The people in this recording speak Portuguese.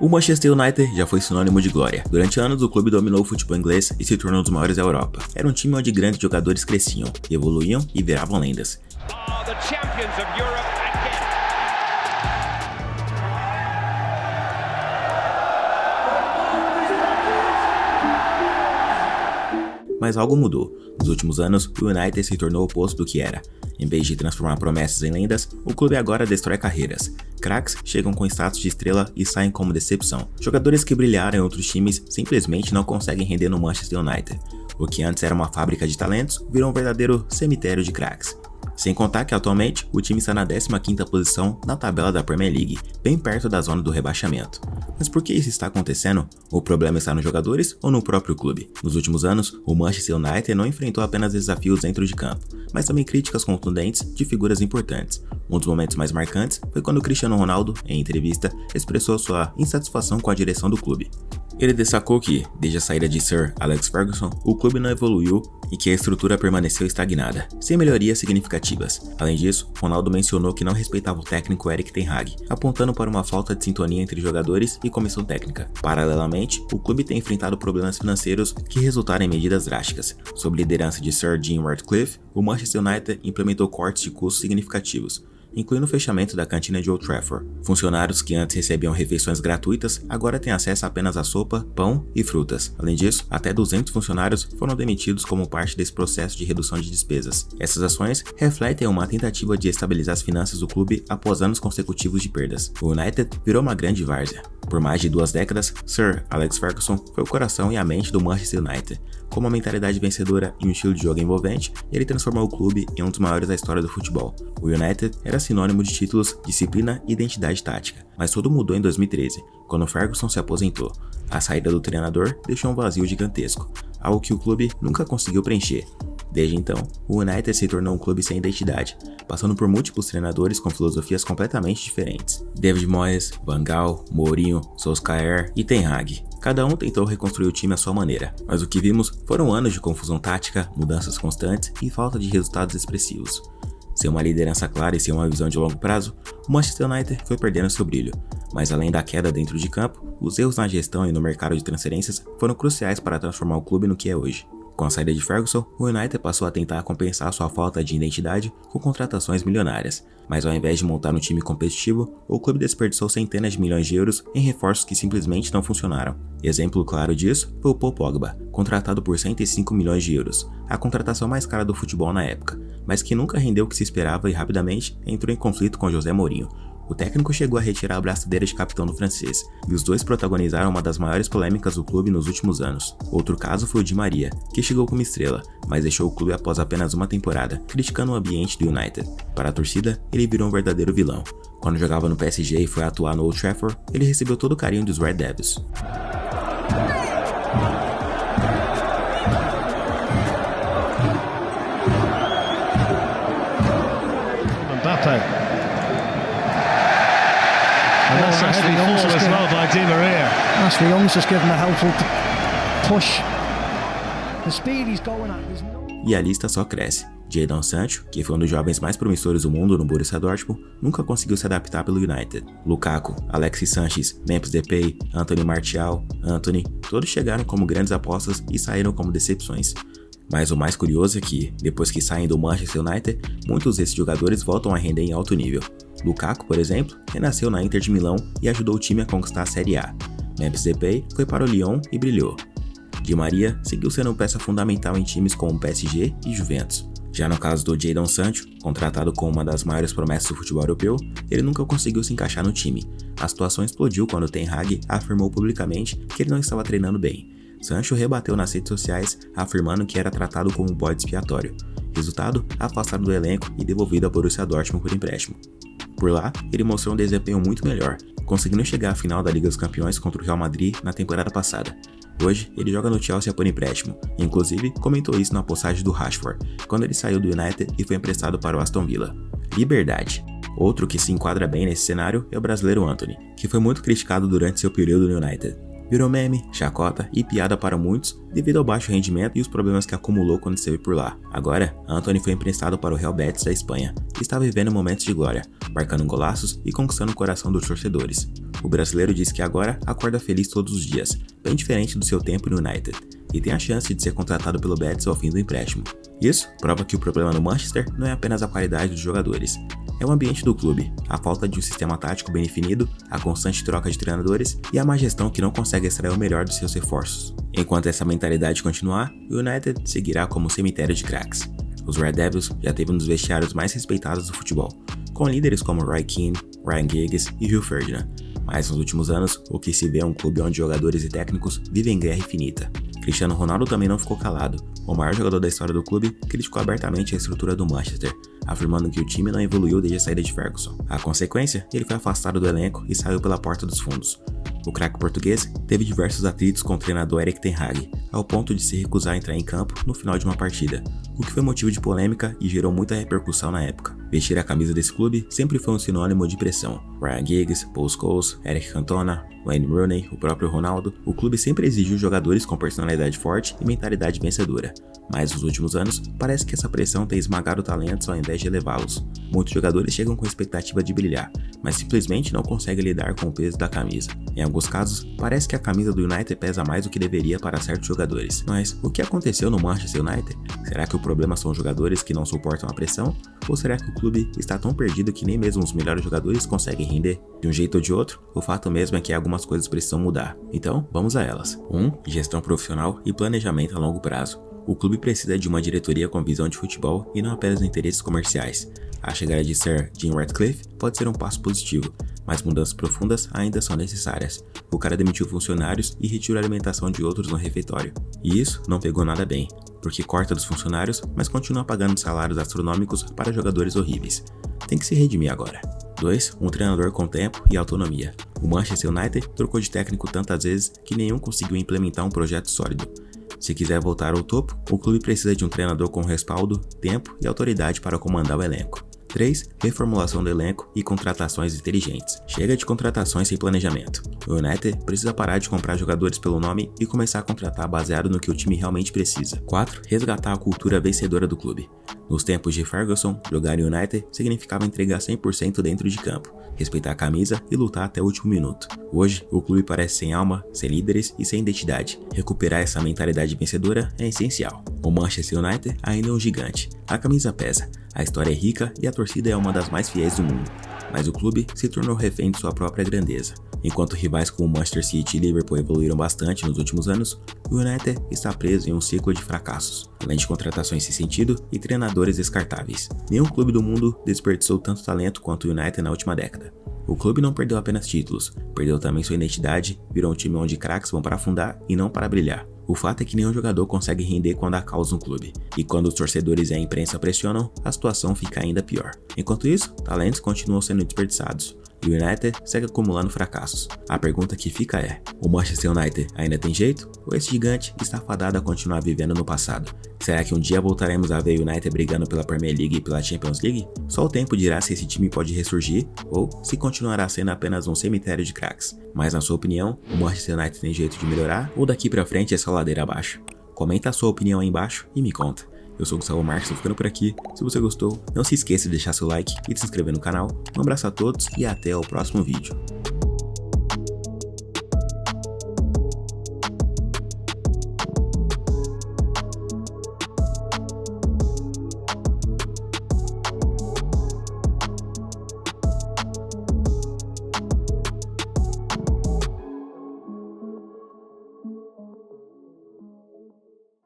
O Manchester United já foi sinônimo de glória. Durante anos, o clube dominou o futebol inglês e se tornou um dos maiores da Europa. Era um time onde grandes jogadores cresciam, evoluíam e viravam lendas. Mas algo mudou. Nos últimos anos, o United se tornou o oposto do que era. Em vez de transformar promessas em lendas, o clube agora destrói carreiras. Craques chegam com status de estrela e saem como decepção. Jogadores que brilharam em outros times simplesmente não conseguem render no Manchester United. O que antes era uma fábrica de talentos virou um verdadeiro cemitério de craques. Sem contar que atualmente o time está na 15ª posição na tabela da Premier League, bem perto da zona do rebaixamento. Mas por que isso está acontecendo? O problema está nos jogadores ou no próprio clube? Nos últimos anos, o Manchester United não enfrentou apenas desafios dentro de campo, mas também críticas contundentes de figuras importantes. Um dos momentos mais marcantes foi quando Cristiano Ronaldo, em entrevista, expressou sua insatisfação com a direção do clube. Ele destacou que, desde a saída de Sir Alex Ferguson, o clube não evoluiu e que a estrutura permaneceu estagnada, sem melhorias significativas. Além disso, Ronaldo mencionou que não respeitava o técnico Erik ten Hag, apontando para uma falta de sintonia entre jogadores e comissão técnica. Paralelamente, o clube tem enfrentado problemas financeiros que resultaram em medidas drásticas. Sob liderança de Sir Jim Ratcliffe, o Manchester United implementou cortes de custos significativos, incluindo o fechamento da cantina de Old Trafford. Funcionários que antes recebiam refeições gratuitas agora têm acesso apenas a sopa, pão e frutas. Além disso, até 200 funcionários foram demitidos como parte desse processo de redução de despesas. Essas ações refletem uma tentativa de estabilizar as finanças do clube após anos consecutivos de perdas. O United virou uma grande várzea. Por mais de 2 décadas, Sir Alex Ferguson foi o coração e a mente do Manchester United. Com uma mentalidade vencedora e um estilo de jogo envolvente, ele transformou o clube em um dos maiores da história do futebol. O United era sinônimo de títulos, disciplina e identidade tática, mas tudo mudou em 2013, quando Ferguson se aposentou. A saída do treinador deixou um vazio gigantesco, algo que o clube nunca conseguiu preencher. Desde então, o United se tornou um clube sem identidade, passando por múltiplos treinadores com filosofias completamente diferentes. David Moyes, Van Gaal, Mourinho, Solskjaer e Ten Hag. Cada um tentou reconstruir o time à sua maneira, mas o que vimos foram anos de confusão tática, mudanças constantes e falta de resultados expressivos. Sem uma liderança clara e sem uma visão de longo prazo, o Manchester United foi perdendo seu brilho. Mas além da queda dentro de campo, os erros na gestão e no mercado de transferências foram cruciais para transformar o clube no que é hoje. Com a saída de Ferguson, o United passou a tentar compensar sua falta de identidade com contratações milionárias, mas ao invés de montar um time competitivo, o clube desperdiçou centenas de milhões de euros em reforços que simplesmente não funcionaram. Exemplo claro disso foi o Paul Pogba, contratado por 105 milhões de euros, a contratação mais cara do futebol na época, mas que nunca rendeu o que se esperava e rapidamente entrou em conflito com José Mourinho. O técnico chegou a retirar a braçadeira de capitão do francês, e os dois protagonizaram uma das maiores polêmicas do clube nos últimos anos. Outro caso foi o Di Maria, que chegou como estrela, mas deixou o clube após apenas uma temporada, criticando o ambiente do United. Para a torcida, ele virou um verdadeiro vilão. Quando jogava no PSG e foi atuar no Old Trafford, ele recebeu todo o carinho dos Red Devils. And that's Ashley Young's as well by Di Maria. Ashley Young's just given a helpful push. The speed he's going at is no... E a lista só cresce. Jadon Sancho, que foi um dos jovens mais promissores do mundo no Borussia Dortmund, nunca conseguiu se adaptar pelo United. Lukaku, Alexis Sanchez, Memphis Depay, Anthony Martial, todos chegaram como grandes apostas e saíram como decepções. Mas o mais curioso é que, depois que saem do Manchester United, muitos desses jogadores voltam a render em alto nível. Lukaku, por exemplo, renasceu na Inter de Milão e ajudou o time a conquistar a Série A. Memphis Depay foi para o Lyon e brilhou. Di Maria seguiu sendo peça fundamental em times como PSG e Juventus. Já no caso do Jadon Sancho, contratado como uma das maiores promessas do futebol europeu, ele nunca conseguiu se encaixar no time. A situação explodiu quando Ten Hag afirmou publicamente que ele não estava treinando bem. Sancho rebateu nas redes sociais, afirmando que era tratado como um bode expiatório. Resultado, afastado do elenco e devolvido ao Borussia Dortmund por empréstimo. Por lá, ele mostrou um desempenho muito melhor, conseguindo chegar à final da Liga dos Campeões contra o Real Madrid na temporada passada. Hoje, ele joga no Chelsea por empréstimo, e inclusive comentou isso na postagem do Rashford, quando ele saiu do United e foi emprestado para o Aston Villa. Liberdade. Outro que se enquadra bem nesse cenário é o brasileiro Antony, que foi muito criticado durante seu período no United. Virou meme, chacota e piada para muitos devido ao baixo rendimento e os problemas que acumulou quando esteve por lá. Agora, Antony foi emprestado para o Real Betis da Espanha e está vivendo momentos de glória, marcando golaços e conquistando o coração dos torcedores. O brasileiro diz que agora acorda feliz todos os dias, bem diferente do seu tempo no United, e tem a chance de ser contratado pelo Betis ao fim do empréstimo. Isso prova que o problema no Manchester não é apenas a qualidade dos jogadores, é o ambiente do clube, a falta de um sistema tático bem definido, a constante troca de treinadores e a má gestão que não consegue extrair o melhor dos seus reforços. Enquanto essa mentalidade continuar, o United seguirá como um cemitério de craques. Os Red Devils já teve um dos vestiários mais respeitados do futebol, com líderes como Roy Keane, Ryan Giggs e Rio Ferdinand. Mas nos últimos anos, o que se vê é um clube onde jogadores e técnicos vivem em guerra infinita. Cristiano Ronaldo também não ficou calado. O maior jogador da história do clube criticou abertamente a estrutura do Manchester, afirmando que o time não evoluiu desde a saída de Ferguson. A consequência, ele foi afastado do elenco e saiu pela porta dos fundos. O craque português teve diversos atritos com o treinador Erik ten Hag, ao ponto de se recusar a entrar em campo no final de uma partida, o que foi motivo de polêmica e gerou muita repercussão na época. Vestir a camisa desse clube sempre foi um sinônimo de pressão. Ryan Giggs, Paul Scholes, Eric Cantona, Wayne Rooney, o próprio Ronaldo, o clube sempre exigiu jogadores com personalidade forte e mentalidade vencedora. Mas nos últimos anos, parece que essa pressão tem esmagado talentos ao invés de elevá-los. Muitos jogadores chegam com a expectativa de brilhar, mas simplesmente não conseguem lidar com o peso da camisa. Em alguns casos, parece que a camisa do United pesa mais do que deveria para certos jogadores. Mas o que aconteceu no Manchester United? Será que o problema são os jogadores que não suportam a pressão? Ou será que o clube está tão perdido que nem mesmo os melhores jogadores conseguem render? De um jeito ou de outro, o fato mesmo é que algumas coisas precisam mudar. Então, vamos a elas. 1. Gestão profissional e planejamento a longo prazo. O clube precisa de uma diretoria com visão de futebol e não apenas interesses comerciais. A chegada de Sir Jim Ratcliffe pode ser um passo positivo, mas mudanças profundas ainda são necessárias. O cara demitiu funcionários e retirou a alimentação de outros no refeitório. E isso não pegou nada bem, porque corta dos funcionários, mas continua pagando salários astronômicos para jogadores horríveis. Tem que se redimir agora. 2. Um treinador com tempo e autonomia. O Manchester United trocou de técnico tantas vezes que nenhum conseguiu implementar um projeto sólido. Se quiser voltar ao topo, o clube precisa de um treinador com respaldo, tempo e autoridade para comandar o elenco. 3. Reformulação do elenco e contratações inteligentes. Chega de contratações sem planejamento. O United precisa parar de comprar jogadores pelo nome e começar a contratar baseado no que o time realmente precisa. 4. Resgatar a cultura vencedora do clube. Nos tempos de Ferguson, jogar em United significava entregar 100% dentro de campo, respeitar a camisa e lutar até o último minuto. Hoje, o clube parece sem alma, sem líderes e sem identidade. Recuperar essa mentalidade vencedora é essencial. O Manchester United ainda é um gigante. A camisa pesa, a história é rica e a torcida é uma das mais fiéis do mundo. Mas o clube se tornou refém de sua própria grandeza. Enquanto rivais como Manchester City e Liverpool evoluíram bastante nos últimos anos, o United está preso em um ciclo de fracassos, além de contratações sem sentido e treinadores descartáveis. Nenhum clube do mundo desperdiçou tanto talento quanto o United na última década. O clube não perdeu apenas títulos, perdeu também sua identidade, virou um time onde craques vão para afundar e não para brilhar. O fato é que nenhum jogador consegue render quando há caos no clube, e quando os torcedores e a imprensa pressionam, a situação fica ainda pior. Enquanto isso, talentos continuam sendo desperdiçados, e o United segue acumulando fracassos. A pergunta que fica é, o Manchester United ainda tem jeito? Ou esse gigante está fadado a continuar vivendo no passado? Será que um dia voltaremos a ver o United brigando pela Premier League e pela Champions League? Só o tempo dirá se esse time pode ressurgir, ou se continuará sendo apenas um cemitério de craques. Mas na sua opinião, o Manchester United tem jeito de melhorar, ou daqui pra frente é só ladeira abaixo? Comenta a sua opinião aí embaixo e me conta. Eu sou o Gustavo Marques, tô ficando por aqui. Se você gostou, não se esqueça de deixar seu like e de se inscrever no canal. Um abraço a todos e até o próximo vídeo.